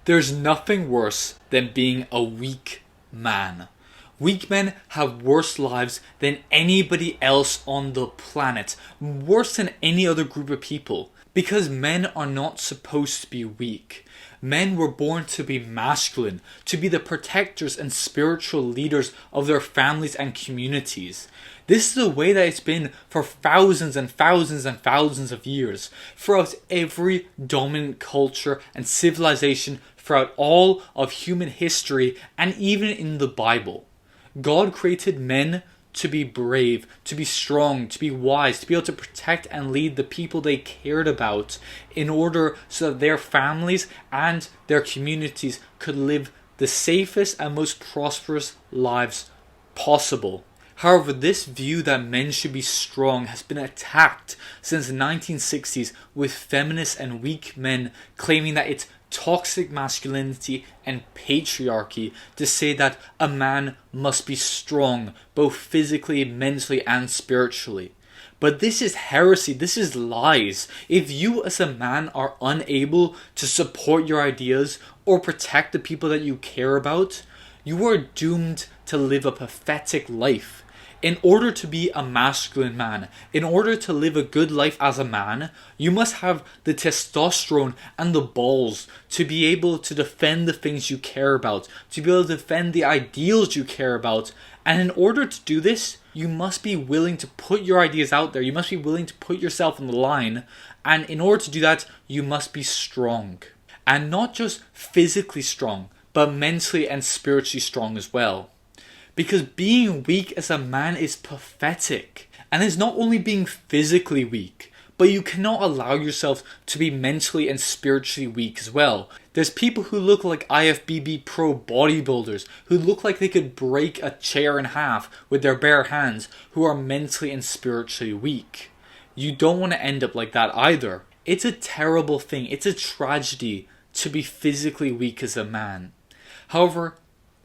There's nothing worse than being a weak man. Weak men have worse lives than anybody else on the planet, worse than any other group of people, because men are not supposed to be weak. Men were born to be masculine, to be the protectors and spiritual leaders of their families and communities. This is the way that it's been for thousands and thousands and thousands of years, throughout every dominant culture and civilization, throughout all of human history, and even in the Bible. God created men to be brave, to be strong, to be wise, to be able to protect and lead the people they cared about, in order so that their families and their communities could live the safest and most prosperous lives possible. However, this view that men should be strong has been attacked since the 1960s, with feminists and weak men claiming that it's toxic masculinity and patriarchy to say that a man must be strong, both physically, mentally, and spiritually. But this is heresy, this is lies. If you as a man are unable to support your ideas or protect the people that you care about, you are doomed to live a pathetic life. In order to be a masculine man, in order to live a good life as a man, you must have the testosterone and the balls to be able to defend the things you care about, to be able to defend the ideals you care about. And in order to do this, you must be willing to put your ideas out there. You must be willing to put yourself on the line. And in order to do that, you must be strong. And not just physically strong, but mentally and spiritually strong as well. Because being weak as a man is pathetic. And it's not only being physically weak, but you cannot allow yourself to be mentally and spiritually weak as well. There's people who look like IFBB pro bodybuilders, who look like they could break a chair in half with their bare hands, who are mentally and spiritually weak. You don't want to end up like that either. It's a terrible thing. It's a tragedy to be physically weak as a man. However,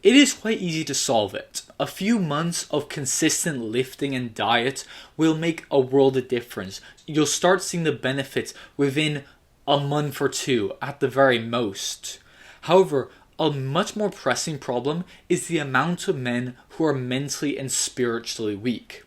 it is quite easy to solve it. A few months of consistent lifting and diet will make a world of difference. You'll start seeing the benefits within a month or two at the very most. However, a much more pressing problem is the amount of men who are mentally and spiritually weak.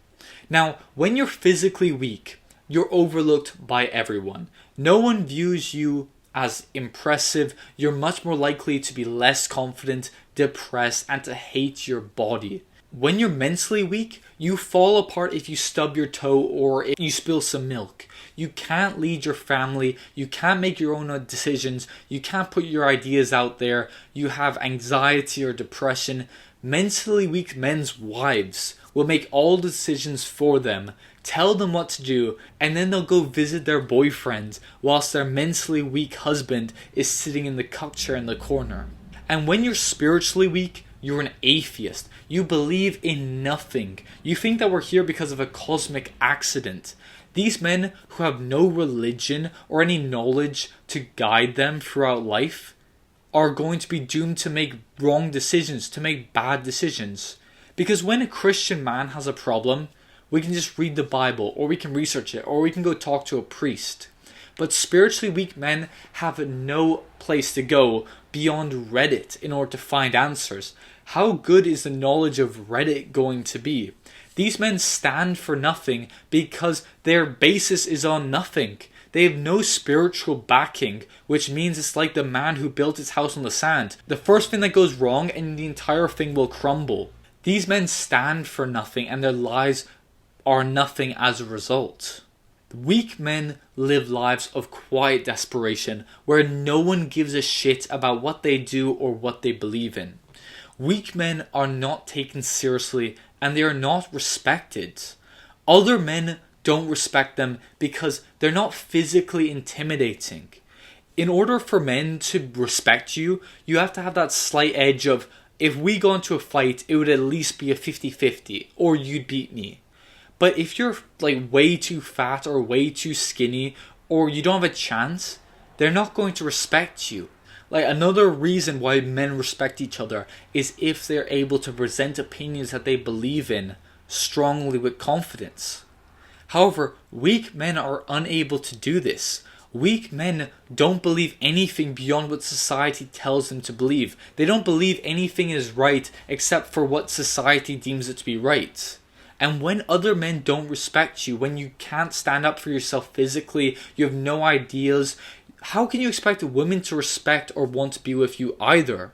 Now, when you're physically weak, you're overlooked by everyone. No one views you as impressive. You're much more likely to be less confident, depressed, and to hate your body. When you're mentally weak, you fall apart if you stub your toe or if you spill some milk. You can't lead your family, you can't make your own decisions, you can't put your ideas out there, you have anxiety or depression. Mentally weak men's wives will make all the decisions for them, tell them what to do, and then they'll go visit their boyfriends whilst their mentally weak husband is sitting in the cup chair in the corner. And when you're spiritually weak, you're an atheist. You believe in nothing. You think that we're here because of a cosmic accident. These men who have no religion or any knowledge to guide them throughout life are going to be doomed to make wrong decisions, to make bad decisions. Because when a Christian man has a problem, we can just read the Bible, or we can research it, or we can go talk to a priest. But spiritually weak men have no place to go beyond Reddit in order to find answers. How good is the knowledge of Reddit going to be? These men stand for nothing because their basis is on nothing. They have no spiritual backing, which means it's like the man who built his house on the sand. The first thing that goes wrong and the entire thing will crumble. These men stand for nothing and their lives are nothing as a result. Weak men live lives of quiet desperation where no one gives a shit about what they do or what they believe in. Weak men are not taken seriously and they are not respected. Other men don't respect them because they're not physically intimidating. In order for men to respect you, you have to have that slight edge of, if we go into a fight, it would at least be a 50-50 or you'd beat me. But if you're like way too fat or way too skinny or you don't have a chance, they're not going to respect you. Like, another reason why men respect each other is if they're able to present opinions that they believe in strongly with confidence. However, weak men are unable to do this. Weak men don't believe anything beyond what society tells them to believe. They don't believe anything is right except for what society deems it to be right. And when other men don't respect you, when you can't stand up for yourself physically, you have no ideas, how can you expect women to respect or want to be with you either?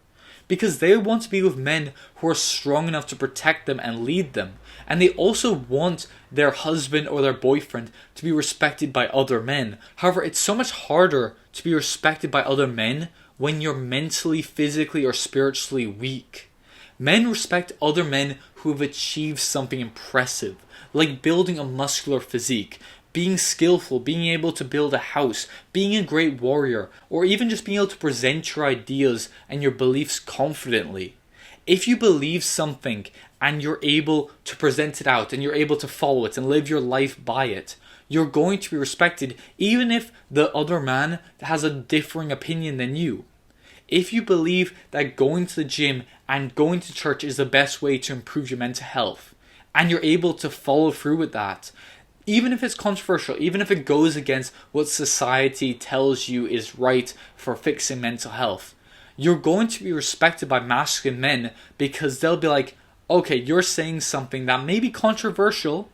Because they want to be with men who are strong enough to protect them and lead them. And they also want their husband or their boyfriend to be respected by other men. However, it's so much harder to be respected by other men when you're mentally, physically, or spiritually weak. Men respect other men who have achieved something impressive, like building a muscular physique, being skillful, being able to build a house, being a great warrior, or even just being able to present your ideas and your beliefs confidently. If you believe something and you're able to present it out and you're able to follow it and live your life by it, you're going to be respected even if the other man has a differing opinion than you. If you believe that going to the gym and going to church is the best way to improve your mental health, and you're able to follow through with that, even if it's controversial, even if it goes against what society tells you is right for fixing mental health, you're going to be respected by masculine men because they'll be like, okay, you're saying something that may be controversial,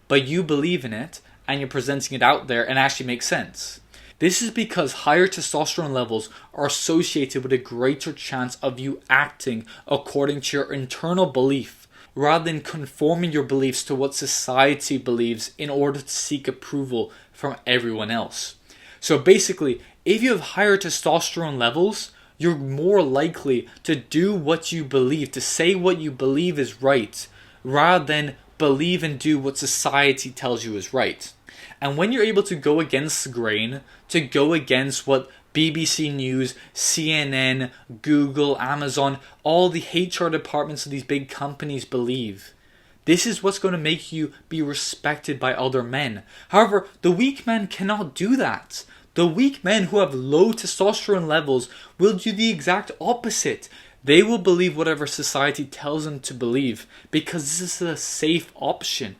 but you believe in it and you're presenting it out there and it actually makes sense. This is because higher testosterone levels are associated with a greater chance of you acting according to your internal belief, rather than conforming your beliefs to what society believes in order to seek approval from everyone else. So basically, if you have higher testosterone levels, you're more likely to do what you believe, to say what you believe is right, rather than believe and do what society tells you is right. And when you're able to go against the grain, to go against what BBC News, CNN, Google, Amazon, all the HR departments of these big companies believe, this is what's going to make you be respected by other men. However, the weak men cannot do that. The weak men who have low testosterone levels will do the exact opposite. They will believe whatever society tells them to believe because this is a safe option.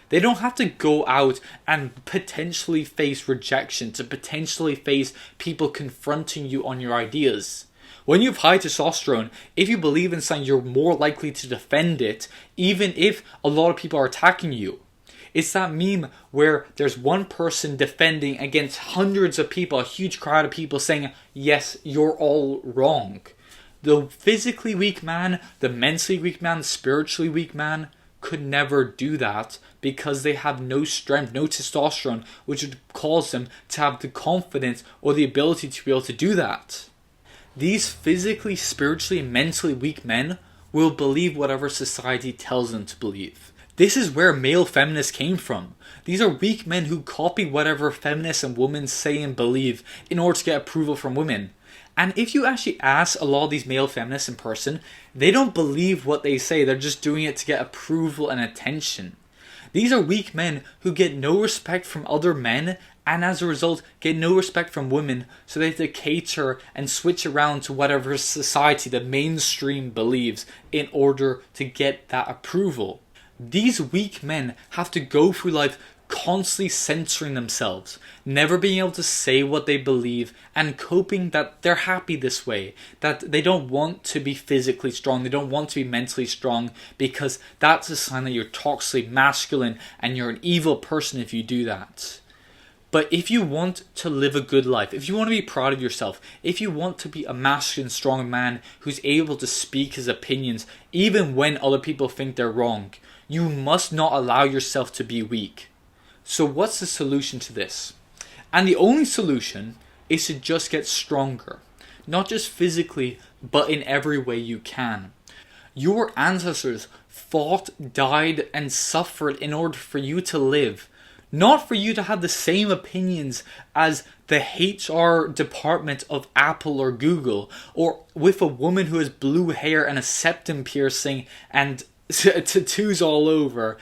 They don't have to go out and potentially face rejection, to potentially face people confronting you on your ideas. When you have high testosterone, if you believe in something, you're more likely to defend it, even if a lot of people are attacking you. It's that meme where there's one person defending against hundreds of people, a huge crowd of people saying, yes, you're all wrong. The physically weak man, the mentally weak man, the spiritually weak man could never do that because they have no strength, no testosterone, which would cause them to have the confidence or the ability to be able to do that. These physically, spiritually, and mentally weak men will believe whatever society tells them to believe. This is where male feminists came from. These are weak men who copy whatever feminists and women say and believe in order to get approval from women. And if you actually ask a lot of these male feminists in person, they don't believe what they say. They're just doing it to get approval and attention. These are weak men who get no respect from other men and as a result get no respect from women, so they have to cater and switch around to whatever society the mainstream believes in order to get that approval. These weak men have to go through life constantly censoring themselves, never being able to say what they believe, and coping that they're happy this way, that they don't want to be physically strong, they don't want to be mentally strong, because that's a sign that you're toxically masculine and you're an evil person if you do that. But if you want to live a good life, if you want to be proud of yourself, if you want to be a masculine, strong man who's able to speak his opinions even when other people think they're wrong, you must not allow yourself to be weak. So what's the solution to this? And the only solution is to just get stronger. Not just physically, but in every way you can. Your ancestors fought, died, and suffered in order for you to live. Not for you to have the same opinions as the HR department of Apple or Google, or with a woman who has blue hair and a septum piercing and tattoos all over.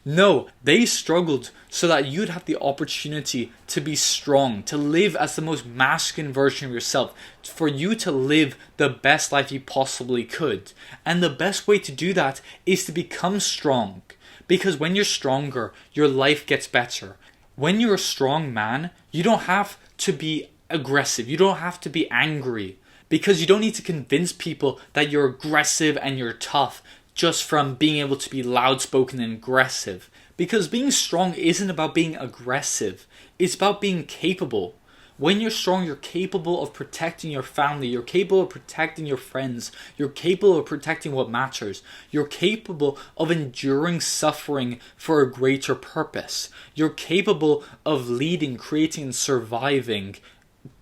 No, they struggled so that you'd have the opportunity to be strong, to live as the most masculine version of yourself, for you to live the best life you possibly could. And the best way to do that is to become strong. Because when you're stronger, your life gets better. When you're a strong man, you don't have to be aggressive. You don't have to be angry. Because you don't need to convince people that you're aggressive and you're tough just from being able to be loud spoken and aggressive. Because being strong isn't about being aggressive. It's about being capable. When you're strong, you're capable of protecting your family. You're capable of protecting your friends. You're capable of protecting what matters. You're capable of enduring suffering for a greater purpose. You're capable of leading, creating, and surviving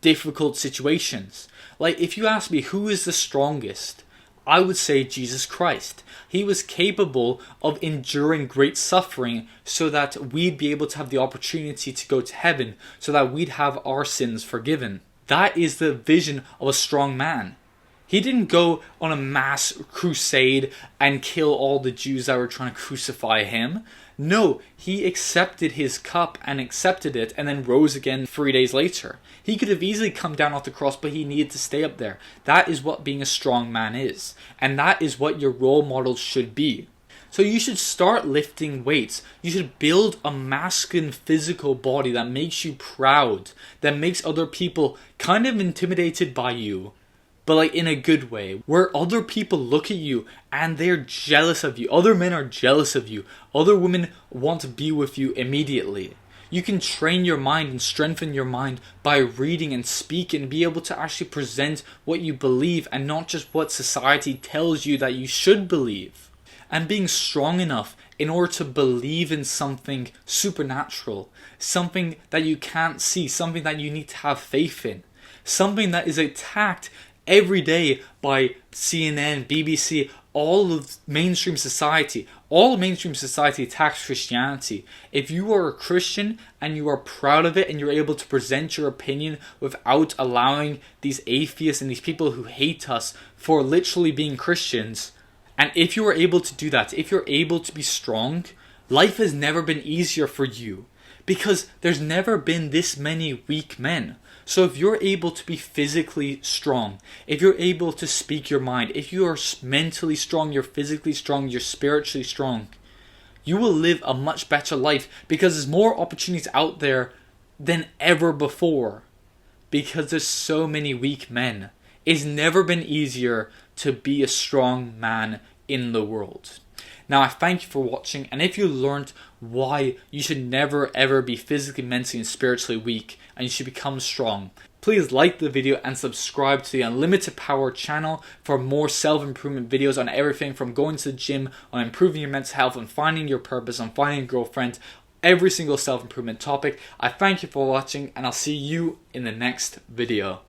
difficult situations. Like, if you ask me who is the strongest, I would say Jesus Christ. He was capable of enduring great suffering so that we'd be able to have the opportunity to go to heaven, so that we'd have our sins forgiven. That is the vision of a strong man. He didn't go on a mass crusade and kill all the Jews that were trying to crucify him. No, he accepted his cup and accepted it and then rose again 3 days later. He could have easily come down off the cross, but he needed to stay up there. That is what being a strong man is. And that is what your role models should be. So you should start lifting weights. You should build a masculine physical body that makes you proud, that makes other people kind of intimidated by you. But like in a good way, where other people look at you and they're jealous of you. Other men are jealous of you. Other women want to be with you immediately. You can train your mind and strengthen your mind by reading and speaking and be able to actually present what you believe and not just what society tells you that you should believe. And being strong enough in order to believe in something supernatural, something that you can't see, something that you need to have faith in, something that is attacked every day by CNN, BBC, all of mainstream society. All of mainstream society attacks Christianity. If you are a Christian and you are proud of it and you're able to present your opinion without allowing these atheists and these people who hate us for literally being Christians, and if you are able to do that, if you're able to be strong, life has never been easier for you. Because there's never been this many weak men. So if you're able to be physically strong, if you're able to speak your mind, if you are mentally strong, you're physically strong, you're spiritually strong, you will live a much better life because there's more opportunities out there than ever before. Because there's so many weak men. It's never been easier to be a strong man in the world. Now, I thank you for watching, and if you learned why you should never ever be physically, mentally, and spiritually weak, and you should become strong, please like the video and subscribe to the Unlimited Power channel for more self-improvement videos on everything from going to the gym, on improving your mental health, on finding your purpose, on finding a girlfriend, every single self-improvement topic. I thank you for watching, and I'll see you in the next video.